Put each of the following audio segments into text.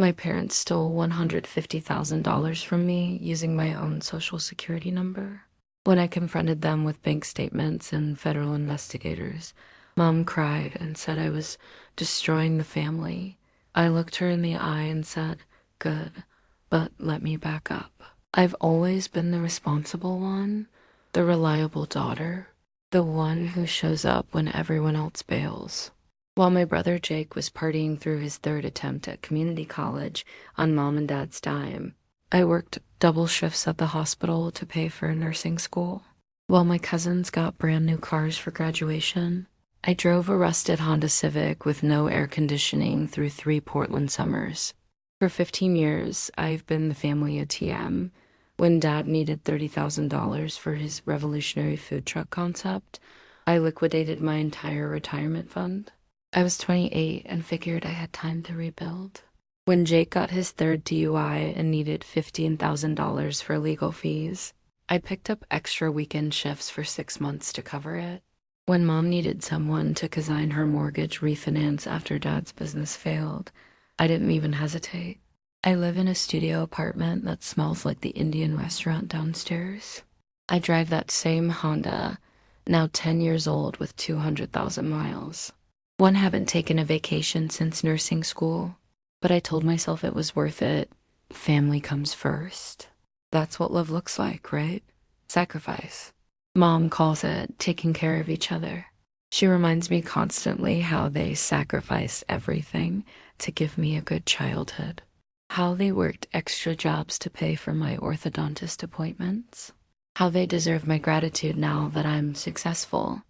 My parents stole $150,000 from me using my own social security number. When I confronted them with bank statements and federal investigators, Mom cried and said I was destroying the family. I looked her in the eye and said, "Good, but let me back up. I've always been the responsible one, the reliable daughter, the one who shows up when everyone else bails." While my brother Jake was partying through his third attempt at community college on Mom and Dad's dime, I worked double shifts at the hospital to pay for nursing school. While my cousins got brand new cars for graduation, I drove a rusted Honda Civic with no air conditioning through 3 Portland summers. For 15 years, I've been the family ATM. When Dad needed $30,000 for his revolutionary food truck concept, I liquidated my entire retirement fund. I was 28 and figured I had time to rebuild. When Jake got his third DUI and needed $15,000 for legal fees, I picked up extra weekend shifts for 6 months to cover it. When Mom needed someone to consign her mortgage refinance after Dad's business failed, I didn't even hesitate. I live in a studio apartment that smells like the Indian restaurant downstairs. I drive that same Honda, now 10 years old with 200,000 miles. One haven't taken a vacation since nursing school, but I told myself it was worth it. Family comes first. That's what love looks like, right? Sacrifice. Mom calls it taking care of each other. She reminds me constantly how they sacrificed everything to give me a good childhood. How they worked extra jobs to pay for my orthodontist appointments. How they deserve my gratitude now that I'm successful.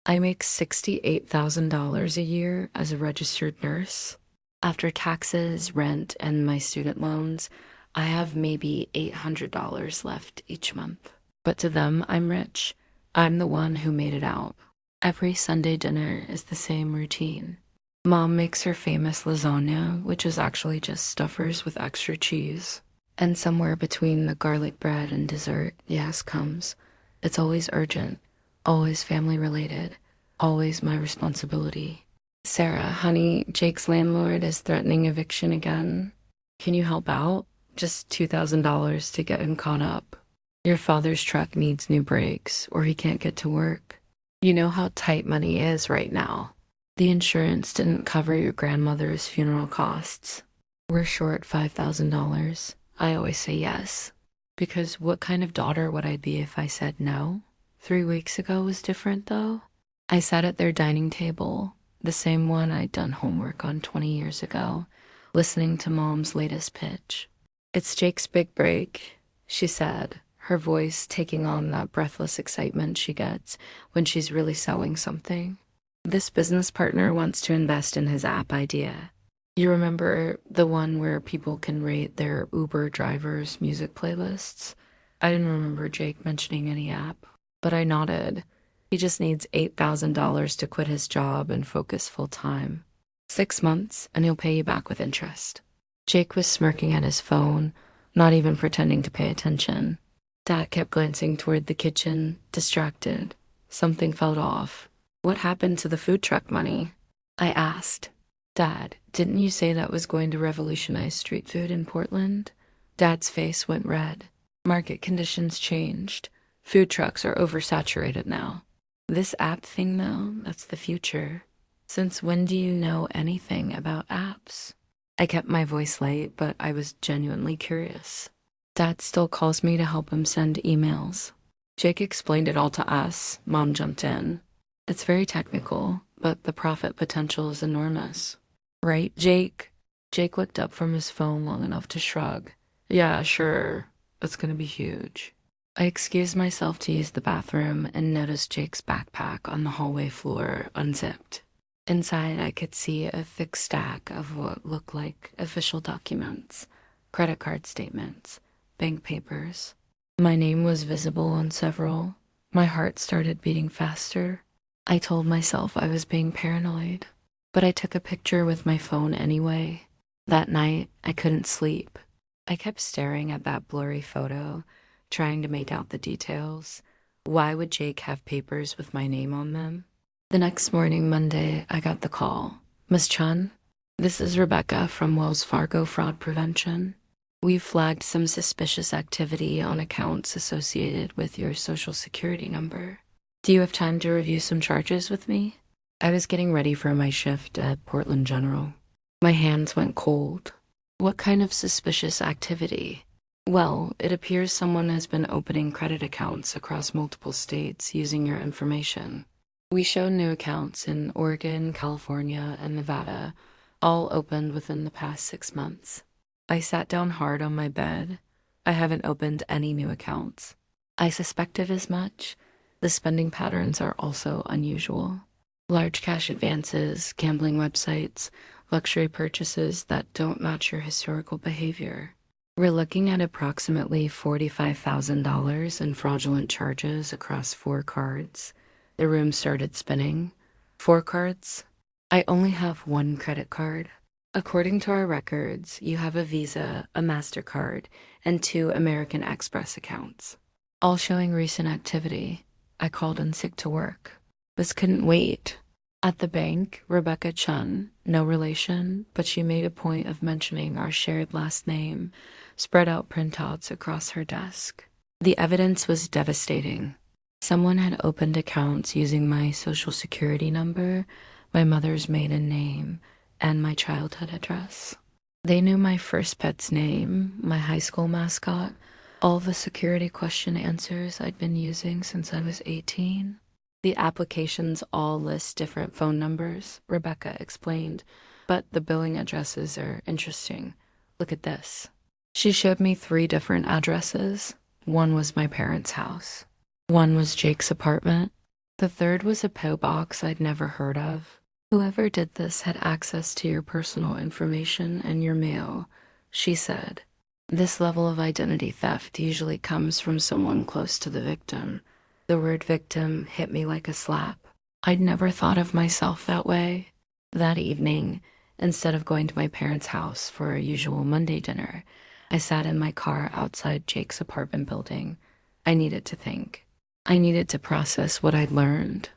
I make $68,000 a year as a registered nurse. After taxes, rent, and my student loans, I have maybe $800 left each month. But to them, I'm rich. I'm the one who made it out. Every Sunday dinner is the same routine. Mom makes her famous lasagna, which is actually just stuffers with extra cheese. And somewhere between the garlic bread and dessert, yes, comes. It's always urgent. Always family related, always my responsibility. "Sarah, honey, Jake's landlord is threatening eviction again. Can you help out? Just $2,000 to get him caught up. Your father's truck needs new brakes, or he can't get to work. You know how tight money is right now. The insurance didn't cover your grandmother's funeral costs. We're short $5,000. I always say yes, because what kind of daughter would I be if I said no? 3 weeks ago was different, though. I sat at their dining table, the same one I'd done homework on 20 years ago, listening to Mom's latest pitch. "It's Jake's big break," she said, her voice taking on that breathless excitement she gets when she's really selling something. "This business partner wants to invest in his app idea. You remember the one where people can rate their Uber drivers' music playlists?" I didn't remember Jake mentioning any app, but I nodded. He just needs $8,000 to quit his job and focus full time. 6 months, and he'll pay you back with interest. Jake was smirking at his phone, not even pretending to pay attention. Dad kept glancing toward the kitchen, distracted. Something felt off. "What happened to the food truck money?" I asked. "Dad, didn't you say that was going to revolutionize street food in Portland?" Dad's face went red. "Market conditions changed. Food trucks are oversaturated now. This app thing, though, that's the future. Since when do you know anything about apps?" I kept my voice light, but I was genuinely curious. Dad still calls me to help him send emails. Jake explained it all to us. Mom jumped in. "It's very technical, but the profit potential is enormous." "Right, Jake?" Jake looked up from his phone long enough to shrug. "Yeah, sure. It's gonna be huge." I excused myself to use the bathroom and noticed Jake's backpack on the hallway floor unzipped. Inside, I could see a thick stack of what looked like official documents, credit card statements, bank papers. My name was visible on several. My heart started beating faster. I told myself I was being paranoid, but I took a picture with my phone anyway. That night, I couldn't sleep. I kept staring at that blurry photo, trying to make out the details. Why would Jake have papers with my name on them? The next morning, Monday, I got the call. "Miss Chun?" This is Rebecca from Wells Fargo Fraud Prevention. We've flagged some suspicious activity on accounts associated with your social security number. Do you have time to review some charges with me? I was getting ready for my shift at Portland General. My hands went cold. What kind of suspicious activity? Well, it appears someone has been opening credit accounts across multiple states using your information. We show new accounts in Oregon, California, and Nevada, all opened within the past 6 months. I sat down hard on my bed. I haven't opened any new accounts. I suspected as much. The spending patterns are also unusual. Large cash advances, gambling websites, luxury purchases that don't match your historical behavior. We're looking at approximately $45,000 in fraudulent charges across 4 cards. The room started spinning. 4 cards? I only have 1 credit card. According to our records, you have a Visa, a MasterCard, and 2 American Express accounts, all showing recent activity. I called in sick to work. This couldn't wait. At the bank, Rebecca Chun, no relation, but she made a point of mentioning our shared last name, spread out printouts across her desk. The evidence was devastating. Someone had opened accounts using my social security number, my mother's maiden name, and my childhood address. They knew my first pet's name, my high school mascot, all the security question answers I'd been using since I was 18. The applications all list different phone numbers, Rebecca explained, but the billing addresses are interesting. Look at this. She showed me 3 different addresses. One was my parents' house. One was Jake's apartment. The third was a PO box I'd never heard of. Whoever did this had access to your personal information and your mail, she said. This level of identity theft usually comes from someone close to the victim. The word victim hit me like a slap. I'd never thought of myself that way. That evening, instead of going to my parents' house for a usual Monday dinner, I sat in my car outside Jake's apartment building. I needed to think. I needed to process what I'd learned.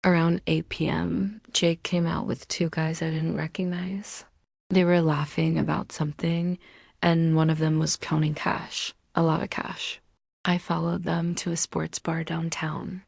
Around 8 p.m., Jake came out with 2 guys I didn't recognize. They were laughing about something, and one of them was counting cash, a lot of cash. I followed them to a sports bar downtown.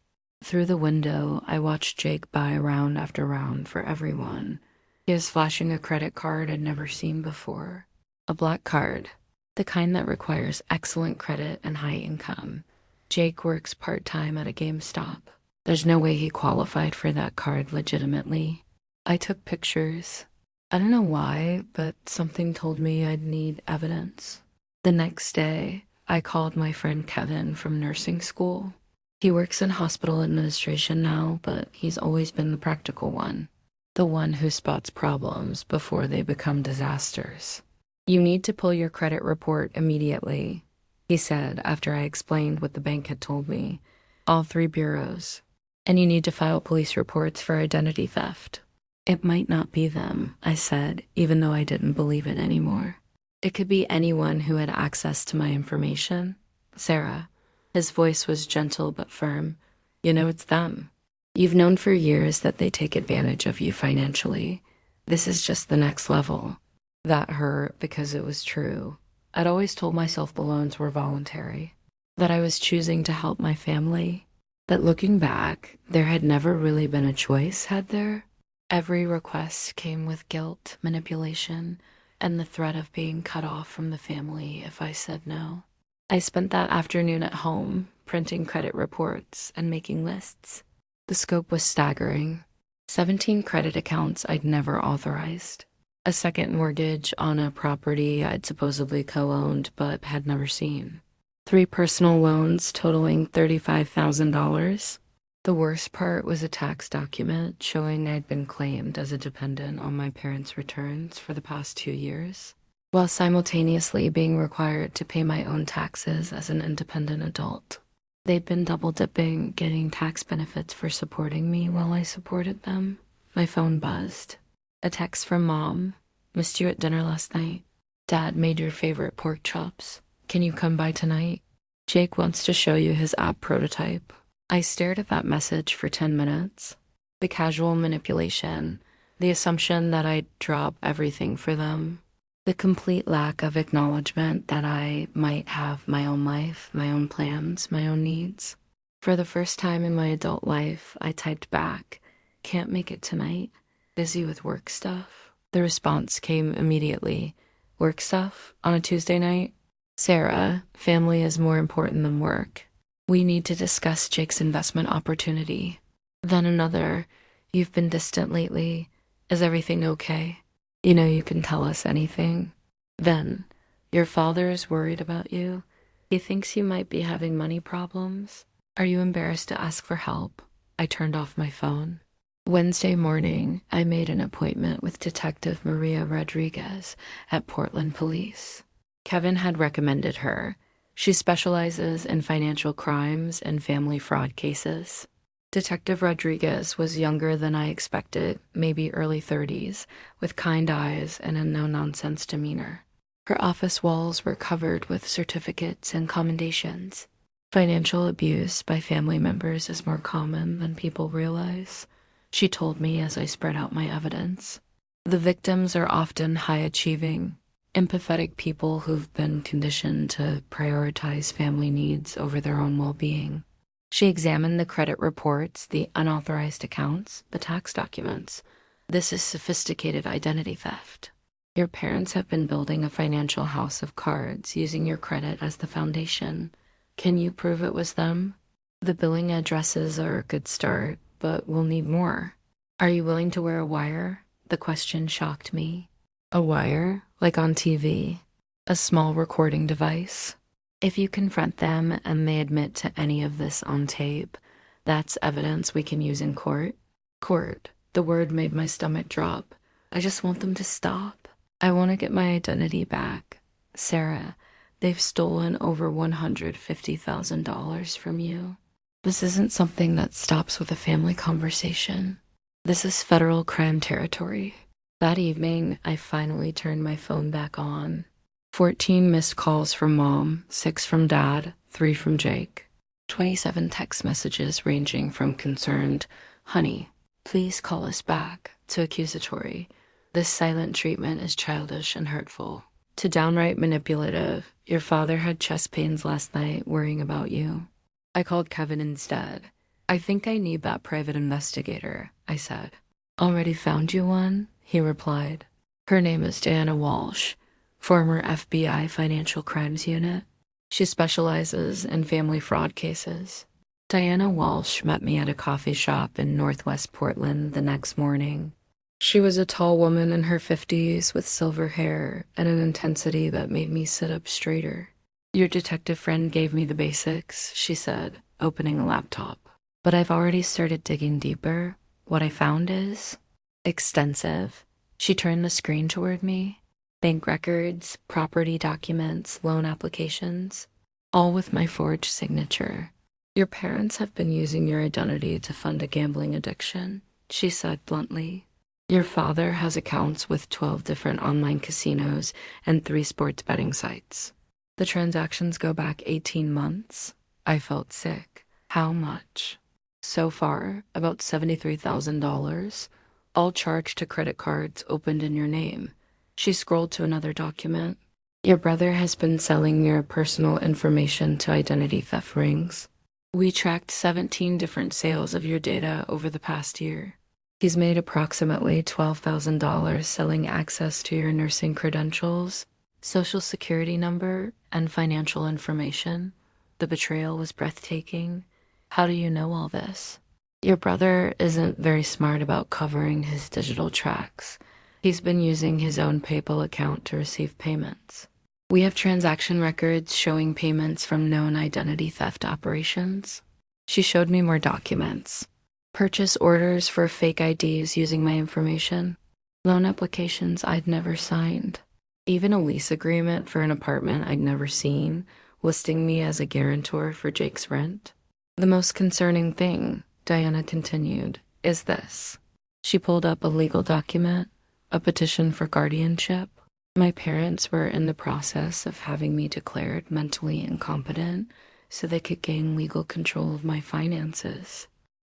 Through the window, I watched Jake buy round after round for everyone. He was flashing a credit card I'd never seen before. A black card, the kind that requires excellent credit and high income. Jake works part-time at a GameStop. There's no way he qualified for that card legitimately. I took pictures. I don't know why, but something told me I'd need evidence. The next day, I called my friend Kevin from nursing school. He works in hospital administration now, but he's always been the practical one. The one who spots problems before they become disasters. You need to pull your credit report immediately, he said after I explained what the bank had told me. All 3 bureaus. And you need to file police reports for identity theft. It might not be them, I said, even though I didn't believe it anymore. It could be anyone who had access to my information. Sarah. His voice was gentle but firm. You know, it's them. You've known for years that they take advantage of you financially. This is just the next level. That hurt because it was true. I'd always told myself the loans were voluntary, that I was choosing to help my family, that looking back, there had never really been a choice, had there? Every request came with guilt, manipulation, and the threat of being cut off from the family if I said no. I spent that afternoon at home, printing credit reports and making lists. The scope was staggering. 17 credit accounts I'd never authorized. A second mortgage on a property I'd supposedly co-owned but had never seen. 3 personal loans totaling $35,000. The worst part was a tax document showing I'd been claimed as a dependent on my parents' returns for the past 2 years, while simultaneously being required to pay my own taxes as an independent adult. They'd been double-dipping, getting tax benefits for supporting me while I supported them. My phone buzzed. A text from Mom. Missed you at dinner last night. Dad made your favorite pork chops. Can you come by tonight? Jake wants to show you his app prototype. I stared at that message for 10 minutes. The casual manipulation, The assumption that I'd drop everything for them. The complete lack of acknowledgement that I might have my own life, my own plans, my own needs. For the first time in my adult life, I typed back, "Can't make it tonight. Busy with work stuff." The response came immediately. "Work stuff? On a Tuesday night?" "Sarah, family is more important than work. We need to discuss Jake's investment opportunity." Then another, "You've been distant lately. Is everything okay? You know you can tell us anything." Then, "Your father is worried about you. He thinks you might be having money problems. Are you embarrassed to ask for help?" I turned off my phone. Wednesday morning, I made an appointment with Detective Maria Rodriguez at Portland Police. Kevin had recommended her. She specializes in financial crimes and family fraud cases. Detective Rodriguez was younger than I expected, maybe early 30s, with kind eyes and a no-nonsense demeanor. Her office walls were covered with certificates and commendations. Financial abuse by family members is more common than people realize, she told me as I spread out my evidence. The victims are often high-achieving, empathetic people who've been conditioned to prioritize family needs over their own well-being. She examined the credit reports, the unauthorized accounts, the tax documents. This is sophisticated identity theft. Your parents have been building a financial house of cards using your credit as the foundation. Can you prove it was them? The billing addresses are a good start, but we'll need more. Are you willing to wear a wire? The question shocked me. A wire? Like on TV? A small recording device? If you confront them and they admit to any of this on tape, that's evidence we can use in court. Court. The word made my stomach drop. I just want them to stop. I want to get my identity back. Sarah, they've stolen over $150,000 from you. This isn't something that stops with a family conversation. This is federal crime territory. That evening, I finally turned my phone back on. 14 missed calls from Mom, 6 from Dad, 3 from Jake. 27 text messages ranging from concerned, "Honey, please call us back," to accusatory, "This silent treatment is childish and hurtful," to downright manipulative, "Your father had chest pains last night worrying about you." I called Kevin instead. "I think I need that private investigator," I said. "Already found you one?" he replied. "Her name is Diana Walsh, former FBI Financial Crimes Unit. She specializes in family fraud cases." Diana Walsh met me at a coffee shop in Northwest Portland the next morning. She was a tall woman in her 50s with silver hair and an intensity that made me sit up straighter. "Your detective friend gave me the basics," she said, opening a laptop. "But I've already started digging deeper. What I found is extensive." She turned the screen toward me. Bank records, property documents, loan applications, all with my forged signature. "Your parents have been using your identity to fund a gambling addiction," she said bluntly. "Your father has accounts with 12 different online casinos and 3 sports betting sites. The transactions go back 18 months. I felt sick. How much? So far, about $73,000, all charged to credit cards opened in your name." She scrolled to another document. "Your brother has been selling your personal information to identity theft rings. We tracked 17 different sales of your data over the past year. He's made approximately $12,000 selling access to your nursing credentials, social security number, and financial information. The betrayal was breathtaking. How do you know all this? Your brother isn't very smart about covering his digital tracks. He's been using his own PayPal account to receive payments. We have transaction records showing payments from known identity theft operations." She showed me more documents. Purchase orders for fake IDs using my information. Loan applications I'd never signed. Even a lease agreement for an apartment I'd never seen, listing me as a guarantor for Jake's rent. "The most concerning thing," Diana continued, "is this." She pulled up a legal document, a petition for guardianship. My parents were in the process of having me declared mentally incompetent so they could gain legal control of my finances.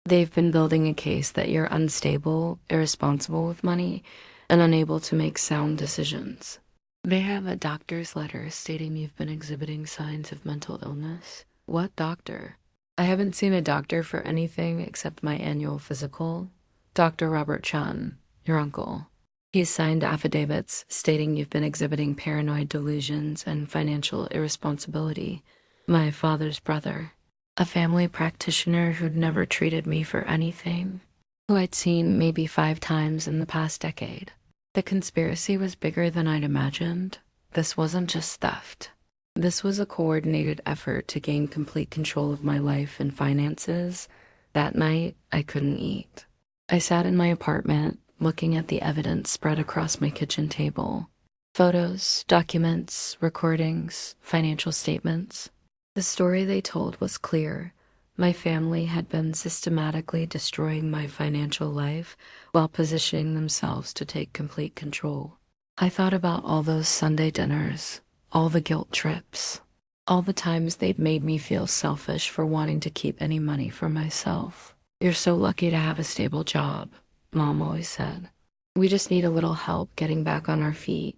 They've been building a case that you're unstable, irresponsible with money, and unable to make sound decisions. They have a doctor's letter stating you've been exhibiting signs of mental illness. What doctor? I haven't seen a doctor for anything except my annual physical. Dr. Robert Chan, your uncle. He's signed affidavits stating you've been exhibiting paranoid delusions and financial irresponsibility. My father's brother, a family practitioner who'd never treated me for anything, who I'd seen maybe 5 times in the past decade. The conspiracy was bigger than I'd imagined. This wasn't just theft. This was a coordinated effort to gain complete control of my life and finances. That night, I couldn't eat. I sat in my apartment, looking at the evidence spread across my kitchen table. Photos, documents, recordings, financial statements. The story they told was clear. My family had been systematically destroying my financial life while positioning themselves to take complete control. I thought about all those Sunday dinners, all the guilt trips, all the times they'd made me feel selfish for wanting to keep any money for myself. You're so lucky to have a stable job, Mom always said. We just need a little help getting back on their feet.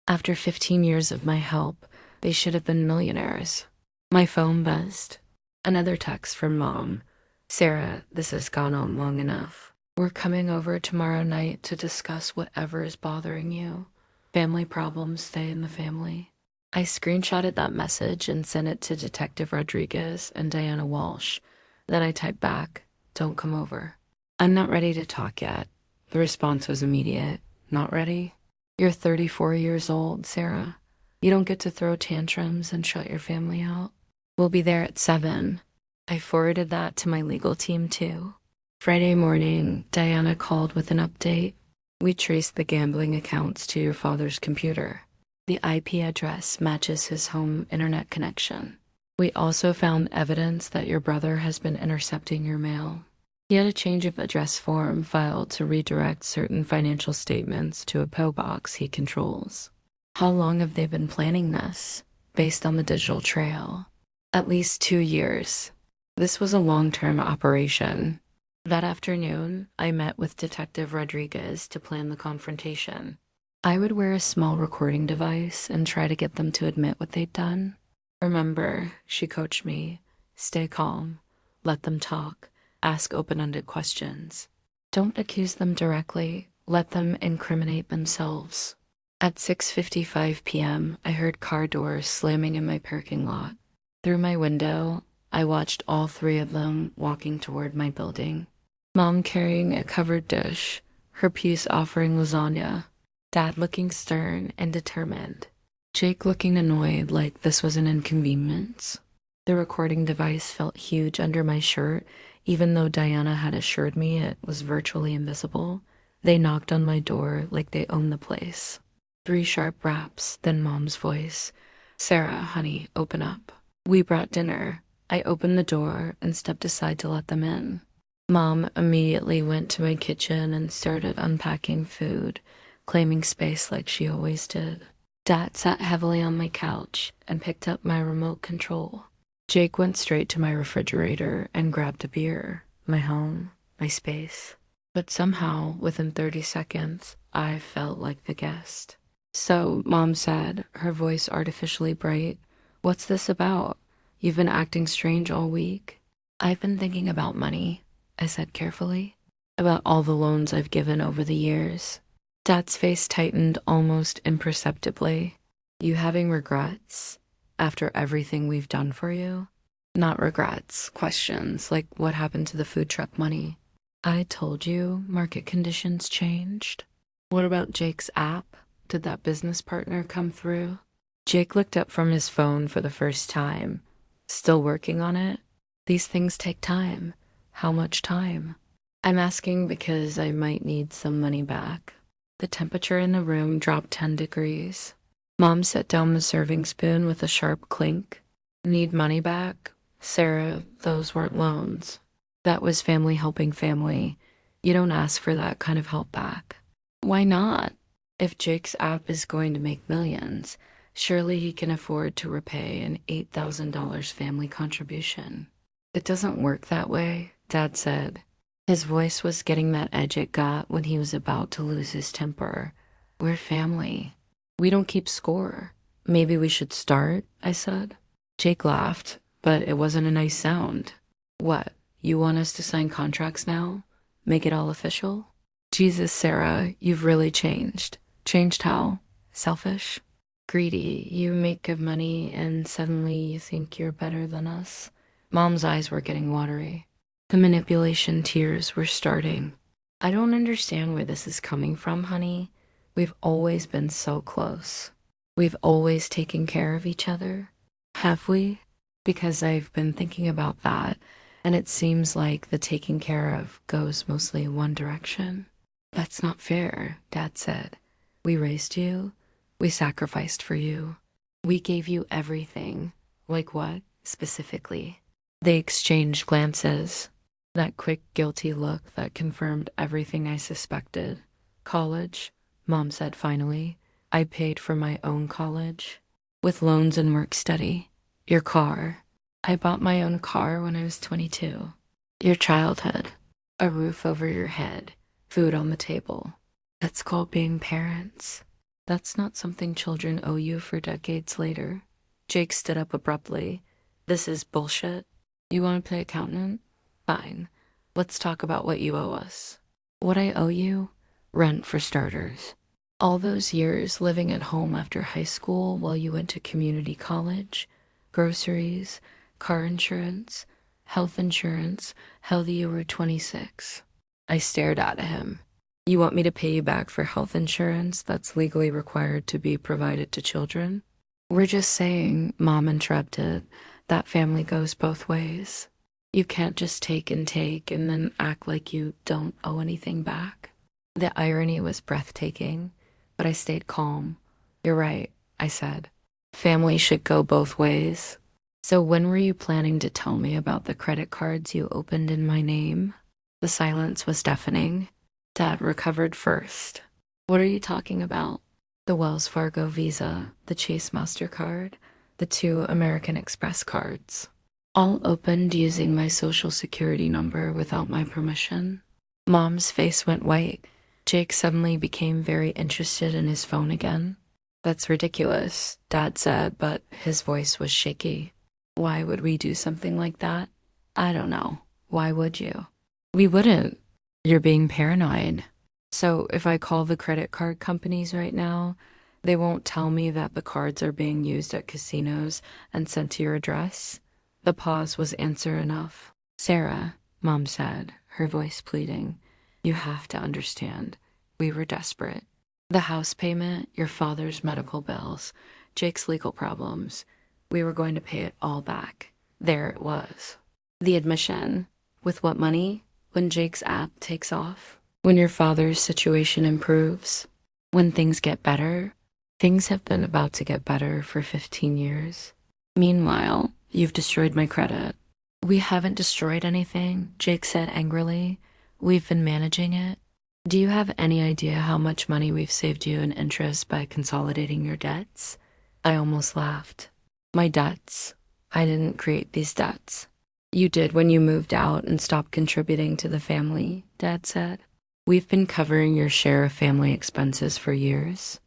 After 15 years of my help, they should have been millionaires. My phone buzzed. Another text from Mom. Sarah, this has gone on long enough. We're coming over tomorrow night to discuss whatever is bothering you. Family problems stay in the family. I screenshotted that message and sent it to Detective Rodriguez and Diana Walsh. Then I typed back, don't come over. I'm not ready to talk yet. The response was immediate. Not ready? You're 34 years old, Sarah. You don't get to throw tantrums and shut your family out. We'll be there at 7. I forwarded that to my legal team too. Friday morning, Diana called with an update. We traced the gambling accounts to your father's computer. The IP address matches his home internet connection. We also found evidence that your brother has been intercepting your mail. He had a change of address form filed to redirect certain financial statements to a PO box he controls. How long have they been planning this, based on the digital trail? At least 2 years. This was a long-term operation. That afternoon, I met with Detective Rodriguez to plan the confrontation. I would wear a small recording device and try to get them to admit what they'd done. Remember, she coached me, stay calm, let them talk, ask open-ended questions. Don't accuse them directly, let them incriminate themselves. At 6:55 p.m., I heard car doors slamming in my parking lot. Through my window, I watched all 3 of them walking toward my building. Mom carrying a covered dish, her peace offering lasagna. Dad looking stern and determined. Jake looking annoyed like this was an inconvenience. The recording device felt huge under my shirt, even though Diana had assured me it was virtually invisible. They knocked on my door like they owned the place. 3 sharp raps, then Mom's voice. Sarah, honey, open up. We brought dinner. I opened the door and stepped aside to let them in. Mom immediately went to my kitchen and started unpacking food, claiming space like she always did. Dad sat heavily on my couch and picked up my remote control. Jake went straight to my refrigerator and grabbed a beer, my home, my space. But somehow, within 30 seconds, I felt like the guest. So, Mom said, her voice artificially bright, what's this about? You've been acting strange all week. I've been thinking about money, I said carefully, about all the loans I've given over the years. Dad's face tightened almost imperceptibly. You having regrets after everything we've done for you? Not regrets, questions like what happened to the food truck money. I told you market conditions changed. What about Jake's app? Did that business partner come through? Jake looked up from his phone for the first time. Still working on it? These things take time. How much time? I'm asking because I might need some money back. The temperature in the room dropped 10 degrees. Mom set down the serving spoon with a sharp clink. Need money back? Sarah, those weren't loans. That was family helping family. You don't ask for that kind of help back. Why not? If Jake's app is going to make millions, surely he can afford to repay an $8,000 family contribution. It doesn't work that way, Dad said. His voice was getting that edge it got when he was about to lose his temper. We're family. We don't keep score. Maybe we should start, I said. Jake laughed, but it wasn't a nice sound. What, you want us to sign contracts now? Make it all official? Jesus, Sarah, you've really changed. Changed how? Selfish? Greedy. You make good money and suddenly you think you're better than us. Mom's eyes were getting watery. The manipulation tears were starting. I don't understand where this is coming from, honey. We've always been so close. We've always taken care of each other. Have we? Because I've been thinking about that, and it seems like the taking care of goes mostly in one direction. That's not fair, Dad said. We raised you. We sacrificed for you. We gave you everything. Like what, specifically? They exchanged glances. That quick, guilty look that confirmed everything I suspected. College, Mom said finally. I paid for my own college. With loans and work study. Your car. I bought my own car when I was 22. Your childhood. A roof over your head. Food on the table. That's called being parents. That's not something children owe you for decades later. Jake stood up abruptly. This is bullshit. You want to play accountant? Fine. Let's talk about what you owe us. What I owe you? Rent for starters. All those years living at home after high school while you went to community college, groceries, car insurance, health insurance, hell you were 26. I stared at him. You want me to pay you back for health insurance that's legally required to be provided to children? We're just saying, Mom interrupted, that family goes both ways. You can't just take and then act like you don't owe anything back. The irony was breathtaking, but I stayed calm. You're right, I said. Family should go both ways. So when were you planning to tell me about the credit cards you opened in my name? The silence was deafening. Dad recovered first. What are you talking about? The Wells Fargo Visa, the Chase MasterCard, the 2 American Express cards. All opened using my social security number without my permission. Mom's face went white. Jake suddenly became very interested in his phone again. That's ridiculous, Dad said, but his voice was shaky. Why would we do something like that? I don't know. Why would you? We wouldn't. You're being paranoid. So if I call the credit card companies right now, they won't tell me that the cards are being used at casinos and sent to your address? The pause was answer enough. Sarah, Mom said, her voice pleading, you have to understand. We were desperate. The house payment, your father's medical bills, Jake's legal problems. We were going to pay it all back. There it was. The admission. With what money? When Jake's app takes off? When your father's situation improves? When things get better? Things have been about to get better for 15 years. Meanwhile, you've destroyed my credit. We haven't destroyed anything, Jake said angrily. We've been managing it. Do you have any idea how much money we've saved you in interest by consolidating your debts? I almost laughed. My debts? I didn't create these debts. You did when you moved out and stopped contributing to the family, Dad said. We've been covering your share of family expenses for years.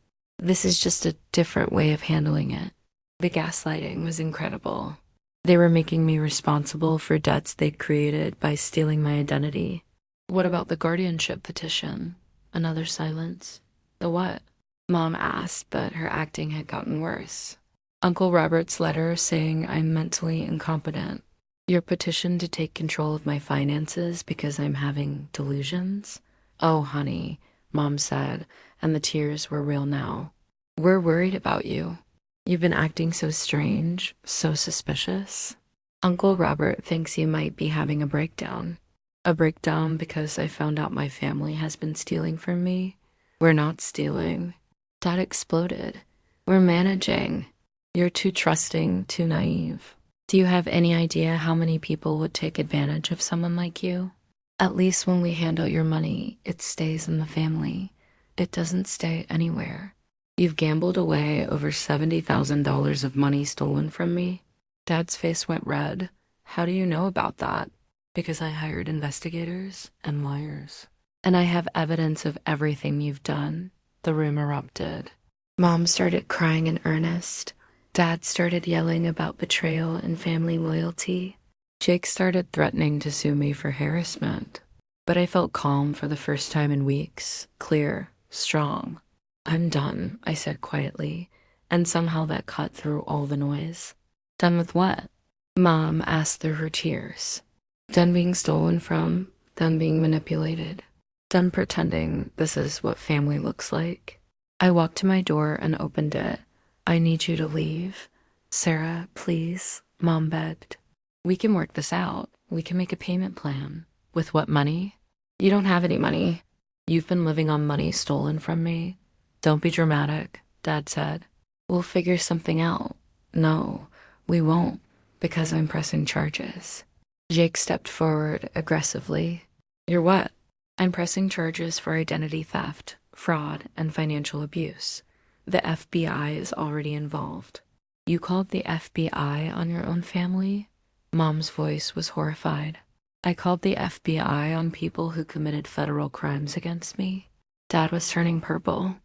This is just a different way of handling it. The gaslighting was incredible. They were making me responsible for debts they'd created by stealing my identity. What about the guardianship petition? Another silence. The what? Mom asked, but her acting had gotten worse. Uncle Robert's letter saying I'm mentally incompetent. Your petition to take control of my finances because I'm having delusions? Oh, honey, Mom said, and the tears were real now. We're worried about you. You've been acting so strange, so suspicious. Uncle Robert thinks you might be having a breakdown. A breakdown because I found out my family has been stealing from me. We're not stealing. Dad exploded. We're managing. You're too trusting, too naive. Do you have any idea how many people would take advantage of someone like you? At least when we handle your money, it stays in the family. It doesn't stay anywhere. You've gambled away over $70,000 of money stolen from me. Dad's face went red. How do you know about that? Because I hired investigators and lawyers. And I have evidence of everything you've done. The room erupted. Mom started crying in earnest. Dad started yelling about betrayal and family loyalty. Jake started threatening to sue me for harassment. But I felt calm for the first time in weeks, clear, strong. I'm done, I said quietly, and somehow that cut through all the noise. Done with what? Mom asked through her tears. Done being stolen from, done being manipulated, done pretending this is what family looks like. I walked to my door and opened it. I need you to leave. Sarah, please, Mom begged. We can work this out. We can make a payment plan. With what money? You don't have any money. You've been living on money stolen from me. Don't be dramatic, Dad said. We'll figure something out. No, we won't, because I'm pressing charges. Jake stepped forward aggressively. You're what? I'm pressing charges for identity theft, fraud, and financial abuse. The FBI is already involved. You called the FBI on your own family? Mom's voice was horrified. I called the FBI on people who committed federal crimes against me. Dad was turning purple.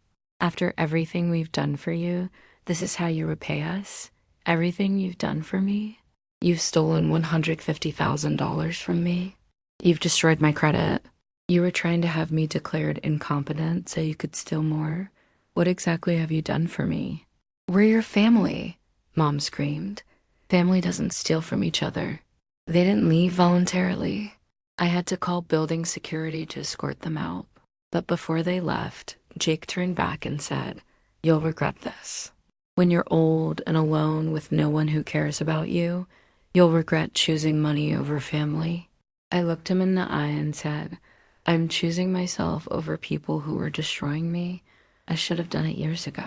After everything we've done for you, this is how you repay us? Everything you've done for me? You've stolen $150,000 from me. You've destroyed my credit. You were trying to have me declared incompetent so you could steal more. What exactly have you done for me? We're your family, Mom screamed. Family doesn't steal from each other. They didn't leave voluntarily. I had to call building security to escort them out. But before they left, Jake turned back and said, You'll regret this. When you're old and alone with no one who cares about you, you'll regret choosing money over family. I looked him in the eye and said, I'm choosing myself over people who were destroying me. I should have done it years ago.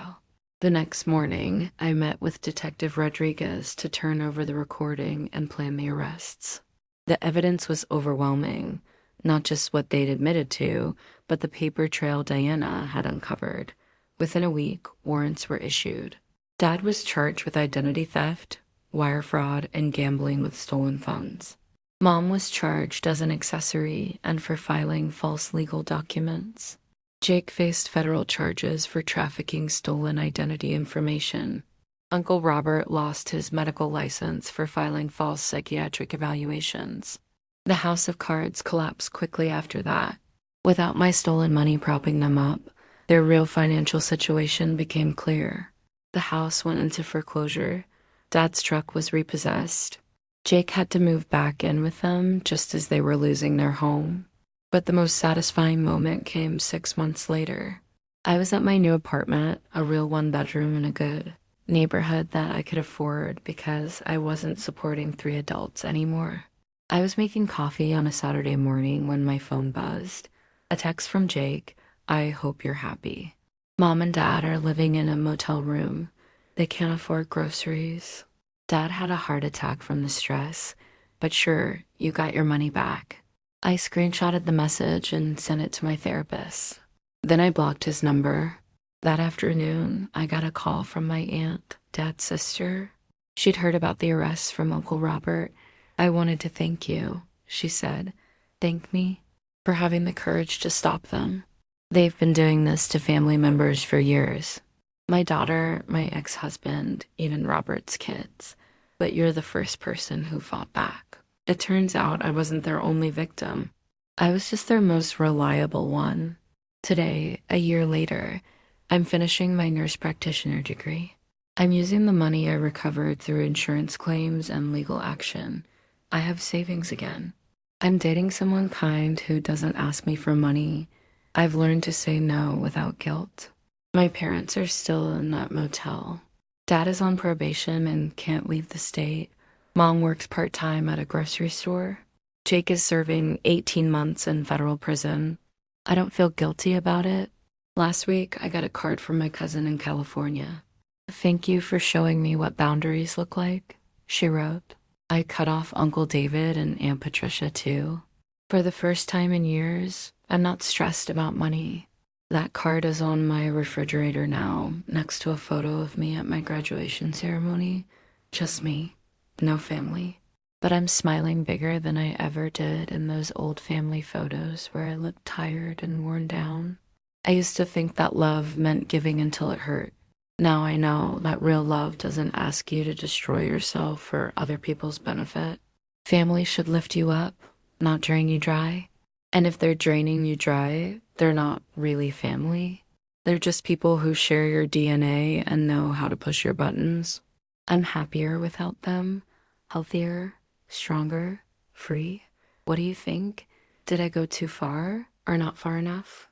The next morning, I met with Detective Rodriguez to turn over the recording and plan the arrests. The evidence was overwhelming, not just what they'd admitted to, but the paper trail Diana had uncovered. Within a week, warrants were issued. Dad was charged with identity theft, wire fraud, and gambling with stolen funds. Mom was charged as an accessory and for filing false legal documents. Jake faced federal charges for trafficking stolen identity information. Uncle Robert lost his medical license for filing false psychiatric evaluations. The house of cards collapsed quickly after that. Without my stolen money propping them up, their real financial situation became clear. The house went into foreclosure. Dad's truck was repossessed. Jake had to move back in with them just as they were losing their home. But the most satisfying moment came 6 months later. I was at my new apartment, a real one-bedroom in a good neighborhood that I could afford because I wasn't supporting 3 adults anymore. I was making coffee on a Saturday morning when my phone buzzed. A text from Jake, I hope you're happy. Mom and Dad are living in a motel room. They can't afford groceries. Dad had a heart attack from the stress, but sure, you got your money back. I screenshotted the message and sent it to my therapist. Then I blocked his number. That afternoon, I got a call from my aunt, Dad's sister. She'd heard about the arrests from Uncle Robert. I wanted to thank you, she said. Thank me for having the courage to stop them. They've been doing this to family members for years. My daughter, my ex-husband, even Robert's kids. But you're the first person who fought back. It turns out I wasn't their only victim. I was just their most reliable one. Today, a year later, I'm finishing my nurse practitioner degree. I'm using the money I recovered through insurance claims and legal action. I have savings again. I'm dating someone kind who doesn't ask me for money. I've learned to say no without guilt. My parents are still in that motel. Dad is on probation and can't leave the state. Mom works part-time at a grocery store. Jake is serving 18 months in federal prison. I don't feel guilty about it. Last week, I got a card from my cousin in California. Thank you for showing me what boundaries look like, she wrote. I cut off Uncle David and Aunt Patricia too. For the first time in years, I'm not stressed about money. That card is on my refrigerator now, next to a photo of me at my graduation ceremony. Just me. No family. But I'm smiling bigger than I ever did in those old family photos where I looked tired and worn down. I used to think that love meant giving until it hurt. Now I know that real love doesn't ask you to destroy yourself for other people's benefit. Family should lift you up, not drain you dry. And if they're draining you dry, they're not really family. They're just people who share your DNA and know how to push your buttons. I'm happier without them, healthier, stronger, free. What do you think? Did I go too far or not far enough?